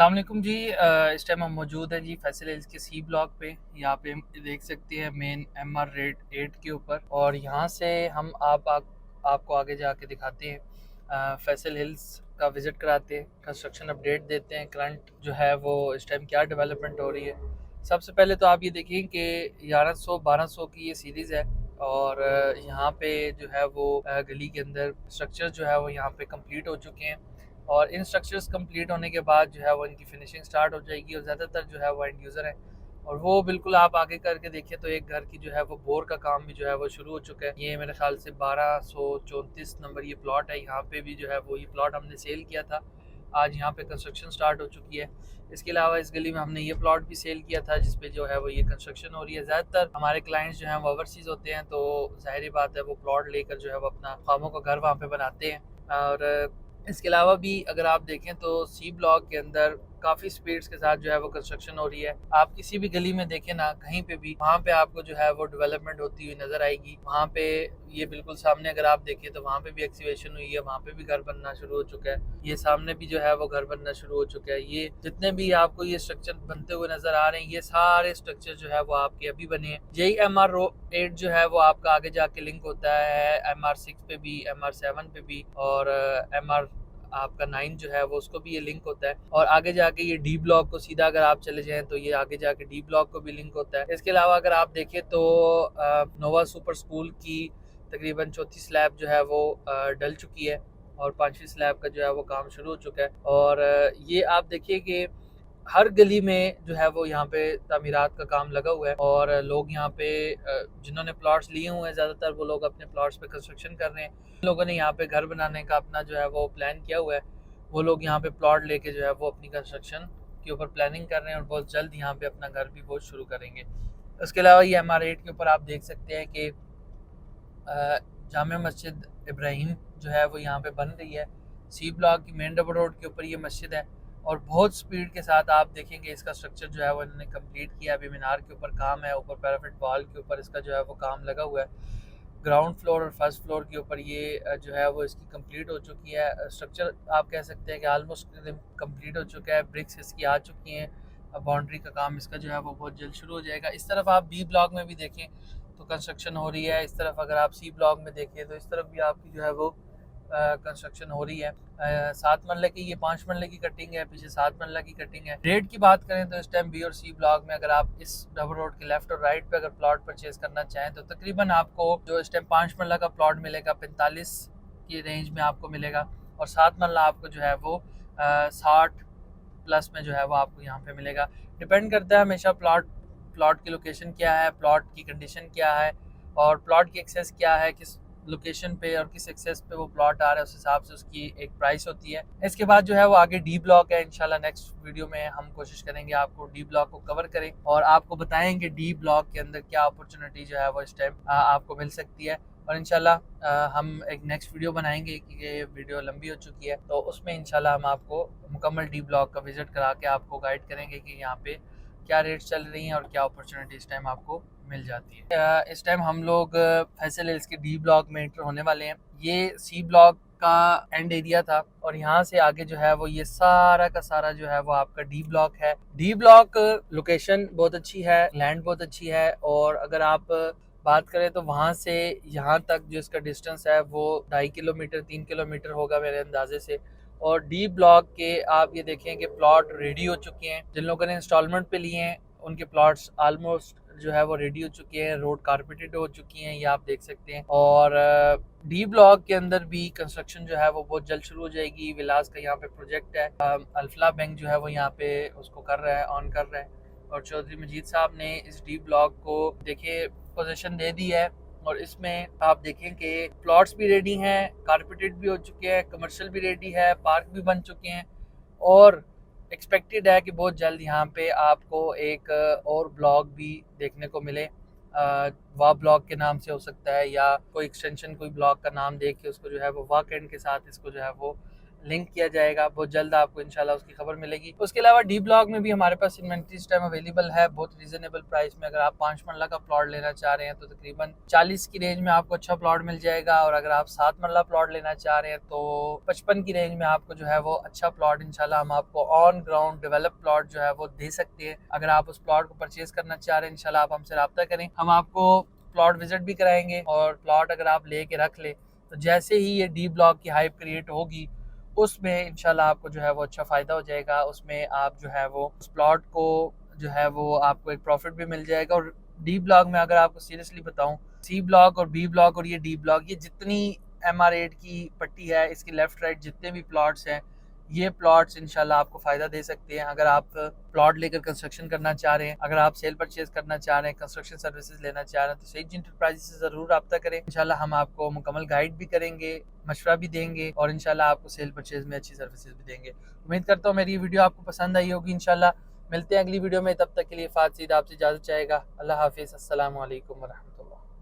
अस्सलाम वालेकुम जी। इस टाइम हम मौजूद हैं जी फैसल हिल्स के सी ब्लॉक पे। यहाँ पे हम देख सकते हैं मेन MR रेट 8 के ऊपर, और यहाँ से हम आपको आगे जाके दिखाते हैं, फैसल हिल्स का विज़िट कराते हैं, कंस्ट्रक्शन अपडेट देते हैं, करंट जो है वो इस टाइम क्या डेवलपमेंट हो रही है। सबसे पहले तो आप ये देखिए कि 1100-1200 की ये सीरीज़ है, और यहाँ पे जो है वो गली के अंदर स्ट्रक्चर जो है वो यहाँ पे कंप्लीट हो चुके हैं, और इन स्ट्रक्चर्स कंप्लीट होने के बाद जो है वो इनकी फिनिशिंग स्टार्ट हो जाएगी, और ज़्यादातर जो है वो एंड यूज़र है। और वो बिल्कुल आप आगे करके देखिए तो एक घर की जो है वो बोर का काम भी जो है वो शुरू हो चुका है। ये मेरे ख्याल से 1234 नंबर ये प्लॉट है। यहाँ पे भी जो है वो ये प्लॉट हमने सेल किया था, आज यहाँ पे कंस्ट्रक्शन स्टार्ट हो चुकी है। इसके अलावा इस गली में हमने ये प्लॉट भी सेल किया था जिसपे जो है वो ये कंस्ट्रक्शन हो रही है। ज़्यादातर हमारे क्लाइंट्स जो हैं वो ओवरसीज़ होते हैं, तो ज़ाहिर बात है वो प्लॉट लेकर जो है वो अपना ख्वाबों का घर वहाँ पे बनाते हैं। और इसके अलावा भी अगर आप देखें तो सी ब्लॉक के अंदर काफ़ी स्पीड्स के साथ जो है वो कंस्ट्रक्शन हो रही है। आप किसी भी गली में देखें ना, कहीं पे भी वहाँ पे आपको जो है वो डेवलपमेंट होती हुई नज़र आएगी। वहाँ पे ये बिल्कुल सामने अगर आप देखें तो वहाँ पे भी एक्सीवेशन हुई है, वहाँ पे भी घर बनना शुरू हो चुका है। ये सामने भी जो है वो घर बनना शुरू हो चुका है। ये जितने भी आपको ये स्ट्रक्चर बनते हुए नज़र आ रहे हैं, ये सारे स्ट्रक्चर जो है वो आपके अभी बने हैं। यही MR8 जो है वो आपका आगे जाके लिंक होता है MR6 पे भी, MR7 पे भी, और MR आपका 9 जो है वो उसको भी ये लिंक होता है। और आगे जाके ये डी ब्लॉक को सीधा अगर आप चले जाएं तो ये आगे जाके डी ब्लॉक को भी लिंक होता है। इसके अलावा अगर आप देखें तो नोवा सुपर स्कूल की तकरीबन चौथी स्लैब जो है वो डल चुकी है, और पांचवी स्लैब का जो है वो काम शुरू हो चुका है। और ये आप देखिए कि हर गली में जो है वो यहाँ पे तामीरात का काम लगा हुआ है, और लोग यहाँ पे जिन्होंने प्लॉट्स लिए हुए हैं ज़्यादातर वो लोग अपने प्लॉट्स पे कंस्ट्रक्शन कर रहे हैं। लोगों ने यहाँ पे घर बनाने का अपना जो है वो प्लान किया हुआ है, वो लोग यहाँ पे प्लॉट लेके जो है वो अपनी कंस्ट्रक्शन के ऊपर प्लानिंग कर रहे हैं, और बहुत जल्द यहाँ पे अपना घर भी बहुत शुरू करेंगे। उसके अलावा ये MR8 के ऊपर आप देख सकते हैं कि जामिया मस्जिद इब्राहिम जो है वो यहाँ पे बन रही है। सी ब्लॉक की मेन डबल रोड के ऊपर ये मस्जिद है, और बहुत स्पीड के साथ आप देखेंगे इसका स्ट्रक्चर जो है वो इन्होंने कंप्लीट किया। अभी मीनार के ऊपर काम है, ऊपर पैराफिट वॉल के ऊपर इसका जो है वो काम लगा हुआ है। ग्राउंड फ्लोर और फर्स्ट फ्लोर के ऊपर ये जो है वो इसकी कंप्लीट हो चुकी है। स्ट्रक्चर आप कह सकते हैं कि आलमोस्ट कंप्लीट हो चुका है, ब्रिक्स इसकी आ चुकी हैं। अब बाउंड्री का काम इसका जो है वो बहुत जल्द शुरू हो जाएगा। इस तरफ आप बी ब्लॉक में भी देखें तो कंस्ट्रक्शन हो रही है। इस तरफ अगर आप सी ब्लॉक में देखें तो इस तरफ भी आपकी जो है वो कंस्ट्रक्शन हो रही है। 7 मरले की, ये 5 मरले की कटिंग है, पीछे 7 मरला की कटिंग है। रेट की बात करें तो इस टाइम बी और सी ब्लॉक में अगर आप इस डबल रोड के लेफ्ट और राइट पे अगर प्लॉट परचेज करना चाहें तो तकरीबन आपको जो इस टाइम 5 मरला का प्लॉट मिलेगा 45 की रेंज में आपको मिलेगा, और 7 मरला आपको जो है वो 60 प्लस में जो है वो आपको यहाँ पे मिलेगा। डिपेंड करता है हमेशा प्लॉट प्लॉट की लोकेशन क्या है, प्लॉट की कंडीशन क्या है, और प्लॉट की एक्सेस क्या है, किस लोकेशन पे और किस एक्सेस पे वो प्लॉट आ रहा है, उस हिसाब से उसकी एक प्राइस होती है। इसके बाद जो है वो आगे डी ब्लॉक है। इंशाल्लाह नेक्स्ट वीडियो में हम कोशिश करेंगे आपको डी ब्लॉक को कवर करें, और आपको बताएंगे डी ब्लॉक के अंदर क्या अपॉर्चुनिटी जो है वो इस टाइम आपको मिल सकती है। और इंशाल्लाह हम एक नेक्स्ट वीडियो बनाएंगे कि ये वीडियो लंबी हो चुकी है, तो उसमें इंशाल्लाह हम आपको मुकम्मल डी ब्लॉक का विजिट करा के आपको गाइड करेंगे कि यहाँ पे क्या रेट्स चल रही हैं और क्या अपॉर्चुनिटी इस टाइम आपको मिल जाती है। इस टाइम हम लोग फैसल हिल्स के डी ब्लॉक में एंटर होने वाले हैं। ये सी ब्लॉक का एंड एरिया था, और यहाँ से आगे जो है वो ये सारा का सारा जो है वो आपका डी ब्लॉक है। डी ब्लॉक लोकेशन बहुत अच्छी है, लैंड बहुत अच्छी है, और अगर आप बात करें तो वहाँ से यहाँ तक जो इसका डिस्टेंस है वो 2.5 किलोमीटर 3 किलोमीटर होगा मेरे अंदाजे से। और डी ब्लॉक के आप ये देखें कि प्लॉट रेडी हो चुके हैं। जिन लोगों ने इंस्टॉलमेंट पे लिए हैं उनके प्लॉट्स ऑलमोस्ट जो है वो रेडी हो चुके हैं, रोड कारपेटेड हो चुकी हैं, ये आप देख सकते हैं। और डी ब्लॉक के अंदर भी कंस्ट्रक्शन जो है वो बहुत जल्द शुरू हो जाएगी। विलास का यहाँ पे प्रोजेक्ट है, अल्फला बैंक जो है वो यहाँ पे उसको कर रहा है, ऑन कर रहा है, और चौधरी मजीद साहब ने इस डी ब्लॉक को देखिए पोजीशन दे दी है। और इसमें आप देखें कि प्लॉट्स भी रेडी हैं, कारपेटेड भी हो चुके हैं, कमर्शियल भी रेडी है, पार्क भी बन चुके हैं, और एक्सपेक्टेड है कि बहुत जल्द यहाँ पे आपको एक और ब्लॉक भी देखने को मिले। वाह ब्लॉक के नाम से हो सकता है, या कोई एक्सटेंशन कोई ब्लॉक का नाम देख के उसको जो है वो वाह कैंड के साथ इसको जो है वो लिंक किया जाएगा, बहुत जल्द आपको इंशाल्लाह उसकी खबर मिलेगी। उसके अलावा डी ब्लॉक में भी हमारे पास इन्वेंट्री इस टाइम अवेलेबल है बहुत रीजनेबल प्राइस में। अगर आप 5 मरला का प्लॉट लेना चाह रहे हैं तो तकरीबन 40 की रेंज में आपको अच्छा प्लॉट मिल जाएगा, और अगर आप 7 मरला प्लॉट लेना चाह रहे हैं तो 55 की रेंज में आपको जो है वो अच्छा प्लॉट इंशाल्लाह हम आपको ऑन ग्राउंड डेवलप प्लॉट जो है वो दे सकते हैं। अगर आप उस प्लॉट को परचेज करना चाह रहे हैं इंशाल्लाह आप हमसे रब्ता करें, हम आपको प्लॉट विजिट भी कराएंगे। और प्लॉट अगर आप लेके रख ले तो जैसे ही ये डी ब्लॉक की हाइप क्रिएट होगी उसमें इंशाल्लाह आपको जो है वो अच्छा फ़ायदा हो जाएगा। उसमें आप जो है वो उस प्लॉट को जो है वो आपको एक प्रॉफिट भी मिल जाएगा। और डी ब्लॉक में अगर आपको सीरियसली बताऊं, सी ब्लॉक और बी ब्लॉक और ये डी ब्लॉक, ये जितनी MR8 की पट्टी है इसकी लेफ्ट राइट जितने भी प्लॉट्स हैं, ये प्लॉट्स इंशाल्लाह आपको फ़ायदा दे सकते हैं। अगर आप प्लॉट लेकर कंस्ट्रक्शन करना चाह रहे हैं, अगर आप सेल परचेज करना चाह रहे हैं, कंस्ट्रक्शन सर्विसेज लेना चाह रहे हैं, तो सेज इंटरप्राइजेज से ज़रूर रब्ता करें। इंशाल्लाह हम आपको मुकम्मल गाइड भी करेंगे, मशवरा भी देंगे, और इंशाल्लाह आपको सेल परचेज में अच्छी सर्विसेज भी देंगे। उम्मीद करता हूँ मेरी वीडियो आपको पसंद आई होगी। इंशाल्लाह मिलते हैं अगली वीडियो में, तब तक के लिए फात सीद आपसे इजाज़त चाहेगा। अल्लाह हाफिज़, अस्सलामु अलैकुम वरहमतुल्लाह।